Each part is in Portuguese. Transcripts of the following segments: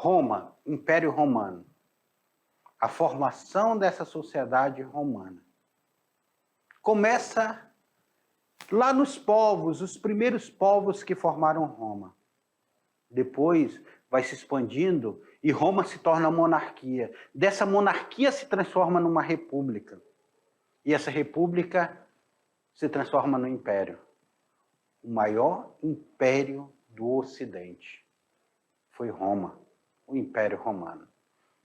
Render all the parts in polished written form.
Roma, Império Romano. A formação dessa sociedade romana. Começa lá nos povos, os primeiros povos que formaram Roma. Depois vai se expandindo e Roma se torna monarquia. Dessa monarquia se transforma numa república. E essa república se transforma no império. O maior império do Ocidente foi Roma, o Império Romano.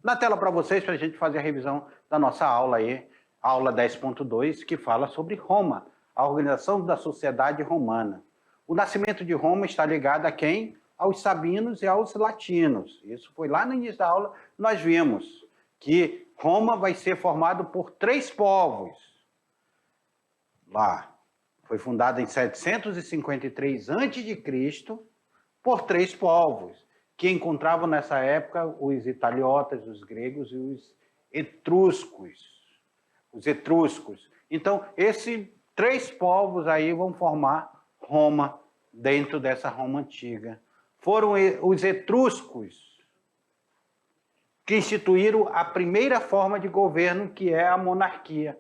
Na tela para vocês, para a gente fazer a revisão da nossa aula aí, aula 10.2, que fala sobre Roma, a organização da sociedade romana. O nascimento de Roma está ligado a quem? Aos sabinos e aos latinos. Isso foi lá no início da aula, nós vimos que Roma vai ser formado por 3 povos. Lá, foi fundada em 753 a.C. por 3 povos, que encontravam nessa época os italiotas, os gregos e os etruscos. Os etruscos. Então, esses 3 povos aí vão formar Roma, dentro dessa Roma antiga. Foram os etruscos que instituíram a primeira forma de governo, que é a monarquia.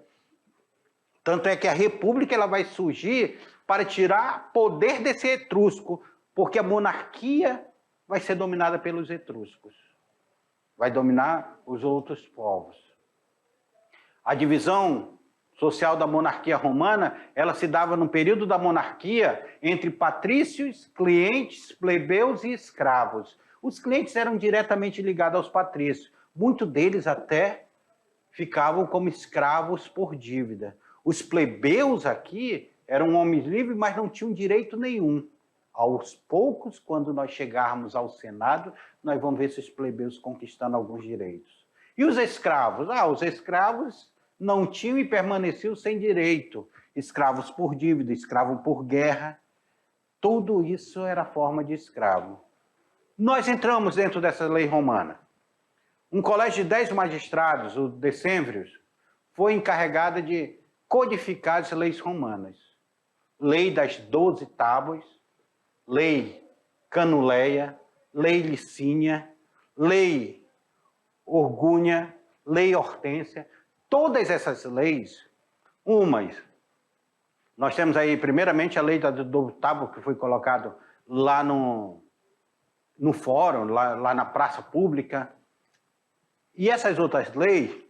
Tanto é que a república ela vai surgir para tirar poder desse etrusco, porque a monarquia vai ser dominada pelos etruscos. Vai dominar os outros povos. A divisão social da monarquia romana, ela se dava no período da monarquia entre patrícios, clientes, plebeus e escravos. Os clientes eram diretamente ligados aos patrícios. Muitos deles até ficavam como escravos por dívida. Os plebeus aqui eram homens livres, mas não tinham direito nenhum. Aos poucos, quando nós chegarmos ao Senado, nós vamos ver esses plebeus conquistando alguns direitos. E os escravos? Os escravos não tinham e permaneciam sem direito. Escravos por dívida, escravo por guerra. Tudo isso era forma de escravo. Nós entramos dentro dessa lei romana. Um colégio de 10 magistrados, o decêmviros, foi encarregado de codificar as leis romanas. Lei das 12 tábuas, lei Canuleia, lei Licínia, lei Orgúnia, lei Hortência. Todas essas leis, nós temos aí primeiramente a lei do tábua, que foi colocado lá no fórum, lá na praça pública. E essas outras leis,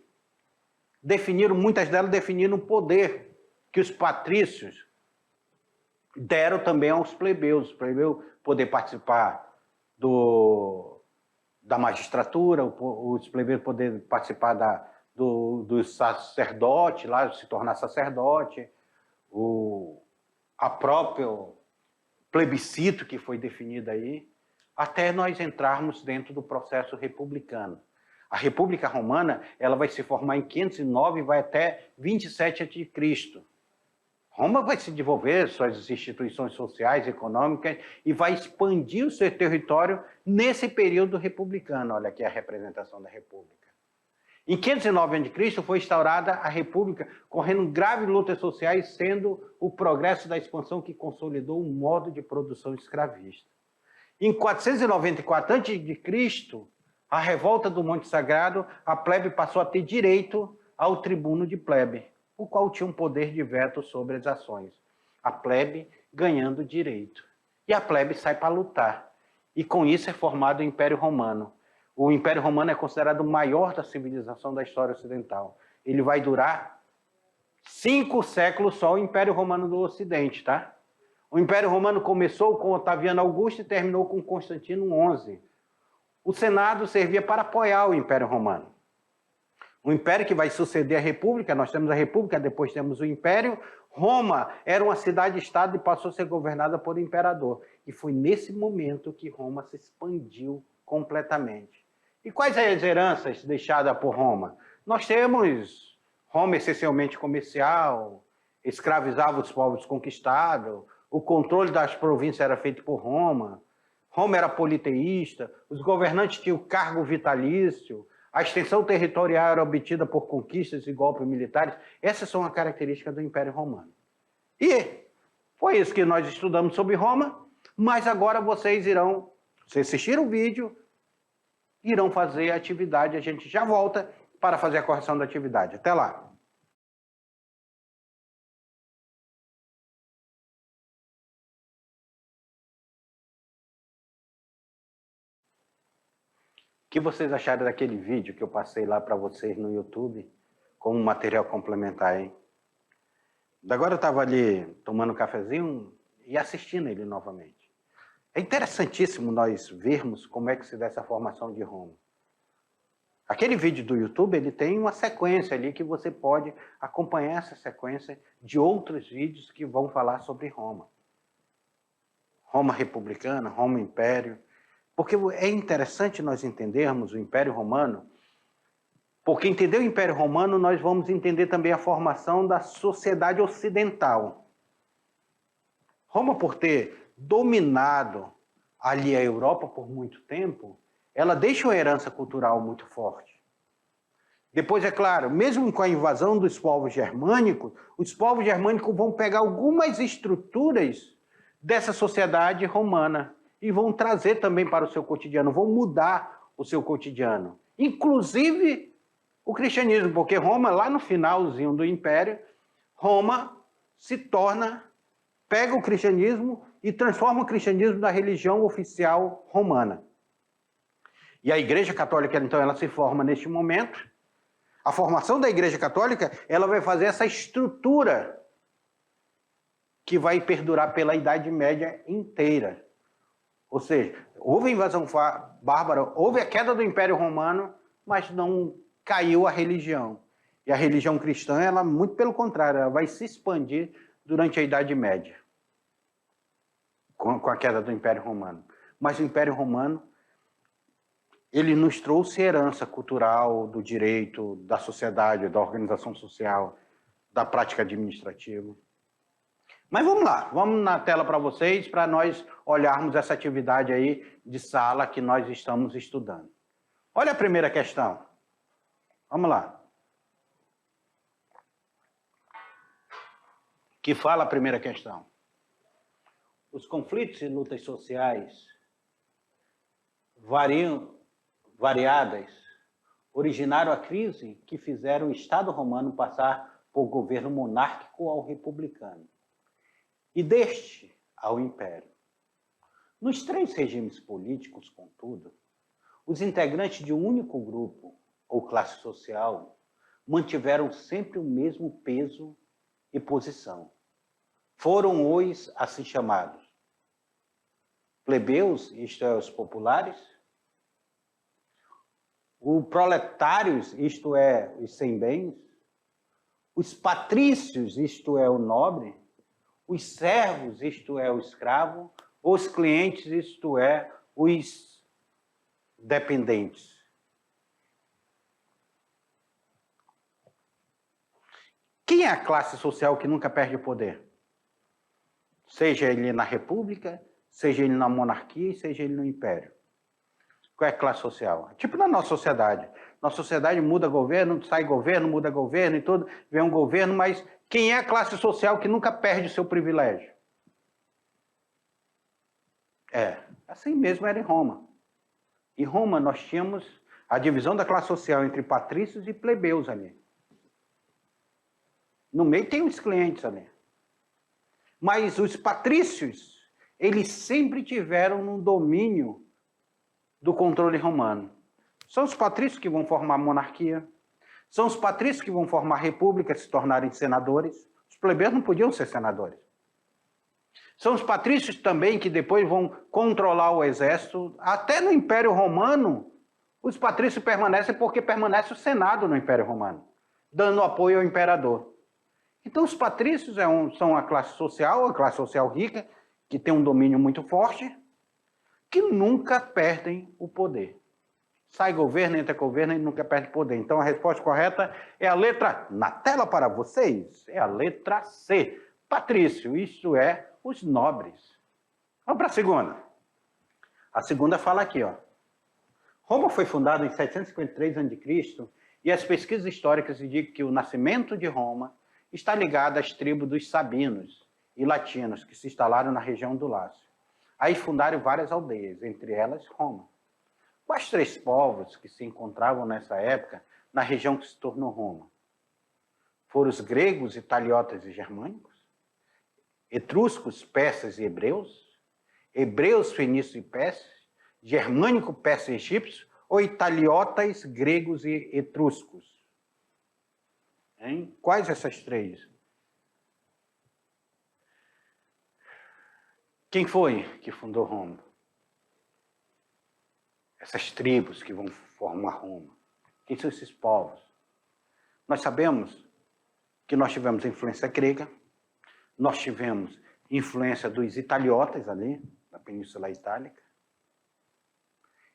muitas delas definiram o poder que os patrícios deram também aos plebeus. Os plebeus poder participar da magistratura, os plebeus poder participar do sacerdote, lá se tornar sacerdote, a próprio plebiscito que foi definido aí, até nós entrarmos dentro do processo republicano. A República Romana ela vai se formar em 509 e vai até 27 a.C. Roma vai se desenvolver suas instituições sociais, econômicas e vai expandir o seu território nesse período republicano. Olha aqui a representação da República. Em 509 a.C. foi instaurada a República, correndo graves lutas sociais, sendo o progresso da expansão que consolidou o modo de produção escravista. Em 494 a.C., a revolta do Monte Sagrado, a plebe passou a ter direito ao tribuno de plebe, o qual tinha um poder de veto sobre as ações. A plebe ganhando direito. E a plebe sai para lutar. E com isso é formado o Império Romano. O Império Romano é considerado o maior da civilização da história ocidental. Ele vai durar 5 séculos só, o Império Romano do Ocidente, tá? O Império Romano começou com Otaviano Augusto e terminou com Constantino XI. O Senado servia para apoiar o Império Romano. O Império que vai suceder a República, nós temos a República, depois temos o Império. Roma era uma cidade-estado e passou a ser governada por imperador. E foi nesse momento que Roma se expandiu completamente. E quais as heranças deixadas por Roma? Nós temos Roma essencialmente comercial, escravizava os povos conquistados, o controle das províncias era feito por Roma, Roma era politeísta, os governantes tinham cargo vitalício, a extensão territorial era obtida por conquistas e golpes militares. Essas são as características do Império Romano. E foi isso que nós estudamos sobre Roma, mas agora vocês assistiram o vídeo irão fazer a atividade. A gente já volta para fazer a correção da atividade. Até lá. O que vocês acharam daquele vídeo que eu passei lá para vocês no YouTube, como material complementar, hein? Agora eu estava ali tomando um cafezinho e assistindo ele novamente. É interessantíssimo nós vermos como é que se dá essa formação de Roma. Aquele vídeo do YouTube, ele tem uma sequência ali que você pode acompanhar essa sequência de outros vídeos que vão falar sobre Roma. Roma republicana, Roma Império. Porque é interessante nós entendermos o Império Romano, porque entender o Império Romano nós vamos entender também a formação da sociedade ocidental. Roma, por ter dominado ali a Europa por muito tempo, ela deixa uma herança cultural muito forte. Depois, é claro, mesmo com a invasão dos povos germânicos, os povos germânicos vão pegar algumas estruturas dessa sociedade romana e vão trazer também para o seu cotidiano, vão mudar o seu cotidiano. Inclusive o cristianismo, porque Roma, lá no finalzinho do Império, Roma se torna, pega o cristianismo e transforma o cristianismo na religião oficial romana. E a Igreja Católica, então, ela se forma neste momento. A formação da Igreja Católica, ela vai fazer essa estrutura que vai perdurar pela Idade Média inteira. Ou seja, houve a invasão bárbara, houve a queda do Império Romano, mas não caiu a religião. E a religião cristã, ela, muito pelo contrário, ela vai se expandir durante a Idade Média, com a queda do Império Romano. Mas o Império Romano, ele nos trouxe herança cultural, do direito, da sociedade, da organização social, da prática administrativa. Mas vamos lá, vamos na tela para vocês, para nós olharmos essa atividade aí de sala que nós estamos estudando. Olha a primeira questão. Vamos lá. Que fala a primeira questão. Os conflitos e lutas sociais variadas originaram a crise que fizeram o Estado romano passar por governo monárquico ao republicano e deste ao império. Nos três regimes políticos, contudo, os integrantes de um único grupo ou classe social mantiveram sempre o mesmo peso e posição. Foram os assim chamados plebeus, isto é, os populares, os proletários, isto é, os sem bens, os patrícios, isto é, o nobre, os servos, isto é, o escravo, os clientes, isto é, os dependentes. Quem é a classe social que nunca perde o poder? Seja ele na república, seja ele na monarquia, seja ele no império. Qual é a classe social? Tipo na nossa sociedade. Nossa sociedade muda governo, sai governo, muda governo e tudo, vem um governo, mas quem é a classe social que nunca perde o seu privilégio? Assim mesmo era em Roma. Em Roma nós tínhamos a divisão da classe social entre patrícios e plebeus ali. No meio tem os clientes ali. Mas os patrícios, eles sempre tiveram um domínio do controle romano. São os patrícios que vão formar a monarquia, são os patrícios que vão formar a república, se tornarem senadores. Os plebeus não podiam ser senadores. São os patrícios também que depois vão controlar o exército. Até no Império Romano, os patrícios permanecem porque permanece o Senado no Império Romano, dando apoio ao imperador. Então os patrícios são a classe social rica, que tem um domínio muito forte, que nunca perdem o poder. Sai governo, entra governo e nunca perde poder. Então a resposta correta é a letra, na tela para vocês, é a letra C. Patrício, isto é, os nobres. Vamos para a segunda. A segunda fala aqui, ó. Roma foi fundada em 753 a.C. e as pesquisas históricas indicam que o nascimento de Roma está ligado às tribos dos sabinos e latinos que se instalaram na região do Lácio. Aí fundaram várias aldeias, entre elas Roma. Quais três povos que se encontravam nessa época na região que se tornou Roma? Foram os gregos, italiotas e germânicos? Etruscos, persas e hebreus? Hebreus, fenícios e persas? Germânico, persa e egípcio? Ou italiotas, gregos e etruscos? Hein? Quais essas três? Quem foi que fundou Roma? Essas tribos que vão formar Roma. Quem são esses povos? Nós sabemos que nós tivemos influência grega, nós tivemos influência dos italiotas ali, da Península Itálica,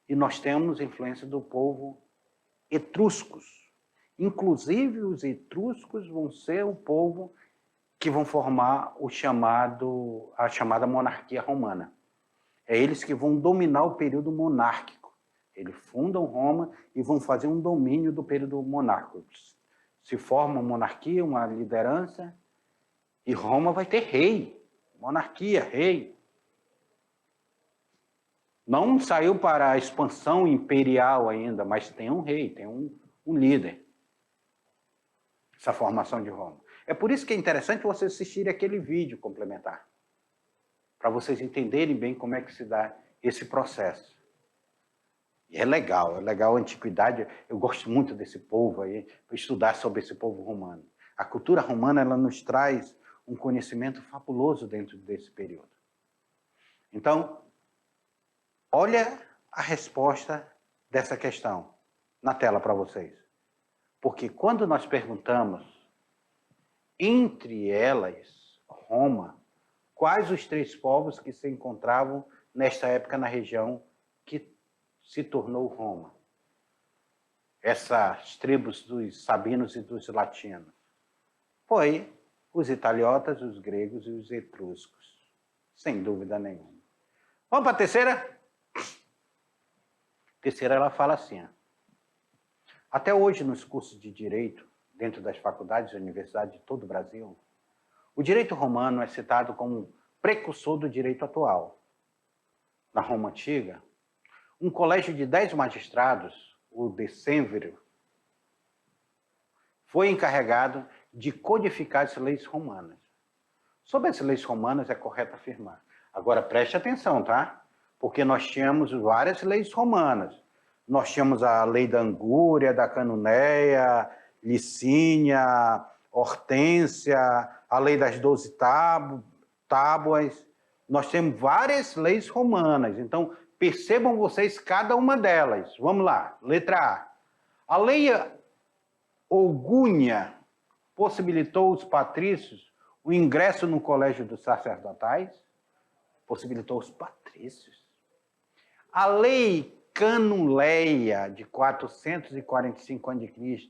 e nós temos influência do povo etruscos. Inclusive, os etruscos vão ser o povo que vão formar a chamada monarquia romana. É eles que vão dominar o período monárquico. Eles fundam Roma e vão fazer um domínio do período monárquico. Se forma uma monarquia, uma liderança, e Roma vai ter rei. Monarquia, rei. Não saiu para a expansão imperial ainda, mas tem um rei, tem um líder. Essa formação de Roma. É por isso que é interessante vocês assistirem aquele vídeo complementar, para vocês entenderem bem como é que se dá esse processo. E é legal a antiguidade. Eu gosto muito desse povo aí, para estudar sobre esse povo romano. A cultura romana, ela nos traz um conhecimento fabuloso dentro desse período. Então, olha a resposta dessa questão na tela para vocês. Porque quando nós perguntamos, entre elas, Roma, quais os três povos que se encontravam nesta época na região que se tornou Roma? Essas tribos dos sabinos e dos latinos. Foi os italiotas, os gregos e os etruscos. Sem dúvida nenhuma. Vamos para a terceira? A terceira, ela fala assim. Até hoje, nos cursos de direito, dentro das faculdades e universidades de todo o Brasil, o direito romano é citado como precursor do direito atual. Na Roma Antiga, um colégio de 10 magistrados, o decênviro, foi encarregado de codificar as leis romanas. Sobre as leis romanas é correto afirmar. Agora preste atenção, tá? Porque nós tínhamos várias leis romanas. Nós tínhamos a lei da Angúria, da Canunéia, Licínia, Hortência, a lei das 12 tábuas. Nós temos várias leis romanas. Então, percebam vocês cada uma delas. Vamos lá. Letra A. A lei Augúnia possibilitou os patrícios o ingresso no colégio dos sacerdotais? Possibilitou os patrícios. A lei Canuléia, de 445 a.C.,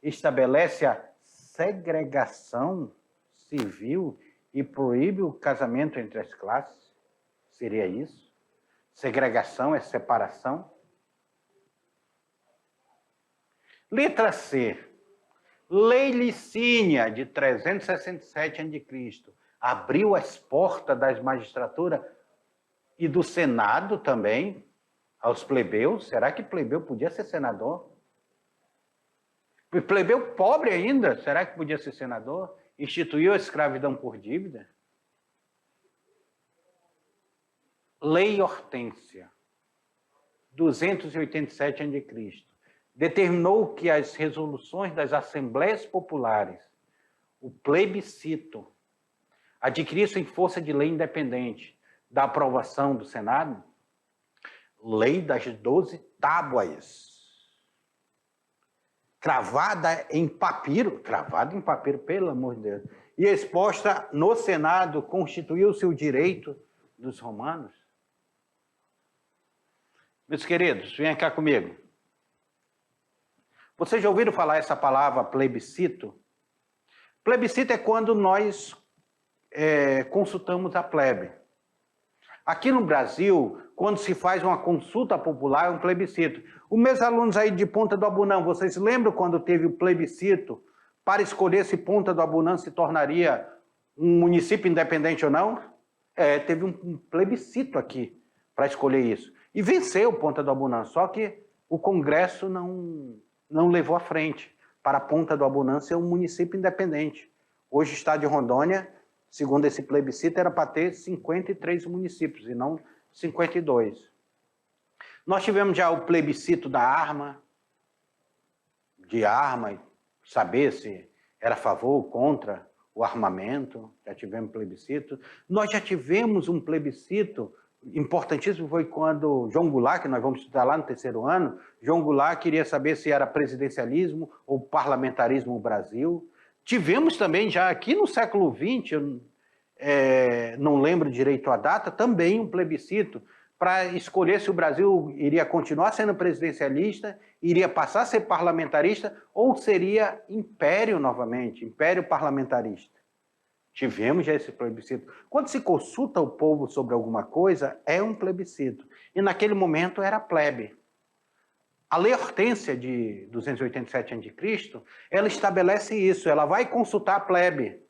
estabelece a segregação civil e proíbe o casamento entre as classes? Seria isso? Segregação é separação? Letra C. Lei Licínia, de 367 a.C., abriu as portas das magistraturas e do Senado também aos plebeus. Será que plebeu podia ser senador? Plebeu pobre ainda, será que podia ser senador? Instituiu a escravidão por dívida? Lei Hortência, 287 a.C., determinou que as resoluções das assembleias populares, o plebiscito, adquirissem força de lei independente da aprovação do Senado. Lei das 12 tábuas, cravada em papiro, pelo amor de Deus, e exposta no Senado, constituiu-se o direito dos romanos. Meus queridos, venham cá comigo. Vocês já ouviram falar essa palavra plebiscito? Plebiscito é quando nós consultamos a plebe. Aqui no Brasil, quando se faz uma consulta popular, é um plebiscito. Os meus alunos aí de Ponta do Abunã, vocês lembram quando teve o plebiscito para escolher se Ponta do Abunã se tornaria um município independente ou não? Teve um plebiscito aqui para escolher isso. e venceu Ponta do Abunã. Só que o Congresso não levou à frente para Ponta do Abunã ser um município independente. Hoje o estado de Rondônia, segundo esse plebiscito, era para ter 53 municípios e não 52. Nós tivemos já o plebiscito da arma, saber se era a favor ou contra o armamento, já tivemos plebiscito. Nós já tivemos um plebiscito importantíssimo, foi quando João Goulart, que nós vamos estudar lá no terceiro ano, João Goulart queria saber se era presidencialismo ou parlamentarismo no Brasil. Tivemos também já aqui no século XX, não lembro direito a data, também um plebiscito para escolher se o Brasil iria continuar sendo presidencialista, iria passar a ser parlamentarista ou seria império novamente, império parlamentarista. Tivemos já esse plebiscito. Quando se consulta o povo sobre alguma coisa, é um plebiscito. E naquele momento era plebe. A Lei Hortência de 287 a.C., ela estabelece isso, ela vai consultar a plebe.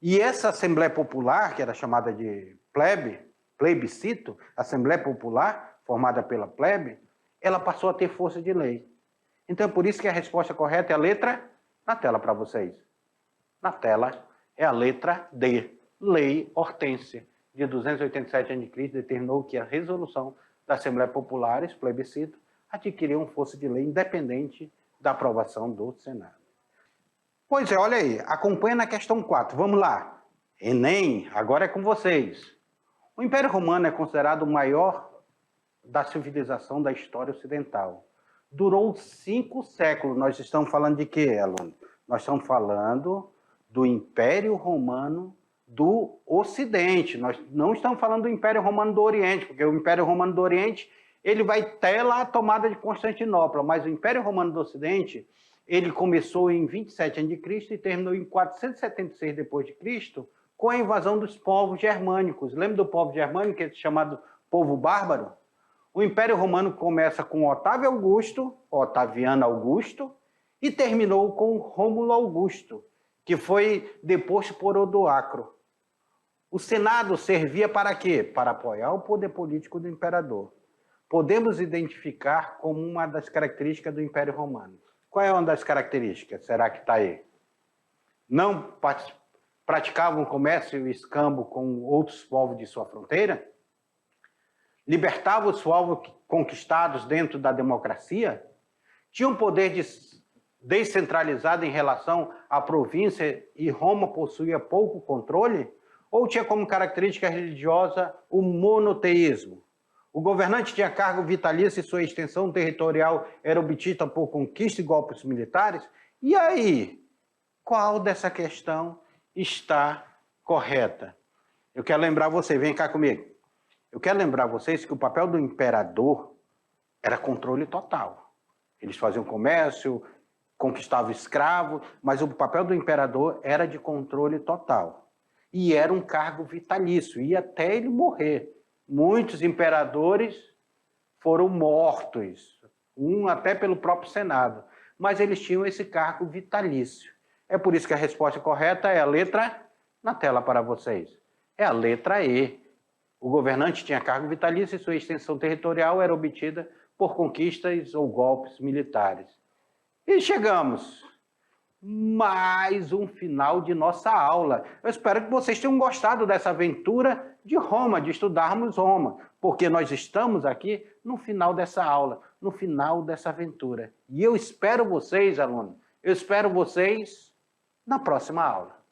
E essa Assembleia Popular, que era chamada de plebiscito, Assembleia Popular, formada pela plebe, ela passou a ter força de lei. Então é por isso que a resposta correta é a letra na tela para vocês. Na tela é a letra D. Lei Hortência de 287 a.C. determinou que a resolução da Assembleia Popular, esse plebiscito, adquiriu uma força de lei independente da aprovação do Senado. Pois é, olha aí, acompanha na questão 4. Vamos lá. Enem, agora é com vocês. O Império Romano é considerado o maior da civilização da história ocidental. Durou 5 séculos. Nós estamos falando de quê, aluno? Nós estamos falando do Império Romano do Ocidente. Nós não estamos falando do Império Romano do Oriente, porque o Império Romano do Oriente ele vai até lá a tomada de Constantinopla, mas o Império Romano do Ocidente ele começou em 27 a.C. e terminou em 476 d.C., com a invasão dos povos germânicos. Lembra do povo germânico, que é chamado povo bárbaro? O Império Romano começa com Otávio Augusto, Otaviano Augusto, e terminou com Rômulo Augusto, que foi deposto por Odoacro. O Senado servia para quê? Para apoiar o poder político do imperador. Podemos identificar como uma das características do Império Romano. Qual é uma das características? Será que está aí? Não praticavam comércio e escambo com outros povos de sua fronteira? Libertavam os povos conquistados dentro da democracia? Tinham poder descentralizado em relação à província e Roma possuía pouco controle? Ou tinha como característica religiosa o monoteísmo? O governante tinha cargo vitalício e sua extensão territorial era obtida por conquista e golpes militares? E aí, qual dessa questão está correta? Eu quero lembrar você, vem cá comigo. Eu quero lembrar vocês que o papel do imperador era controle total. Eles faziam comércio, conquistavam escravos, mas o papel do imperador era de controle total. E era um cargo vitalício, ia até ele morrer. Muitos imperadores foram mortos, até pelo próprio Senado, mas eles tinham esse cargo vitalício. É por isso que a resposta correta é a letra na tela para vocês. É a letra E. O governante tinha cargo vitalício e sua extensão territorial era obtida por conquistas ou golpes militares. E chegamos. Mais um final de nossa aula. Eu espero que vocês tenham gostado dessa aventura de Roma, de estudarmos Roma, porque nós estamos aqui no final dessa aula, no final dessa aventura. E eu espero vocês, alunos, eu espero vocês na próxima aula.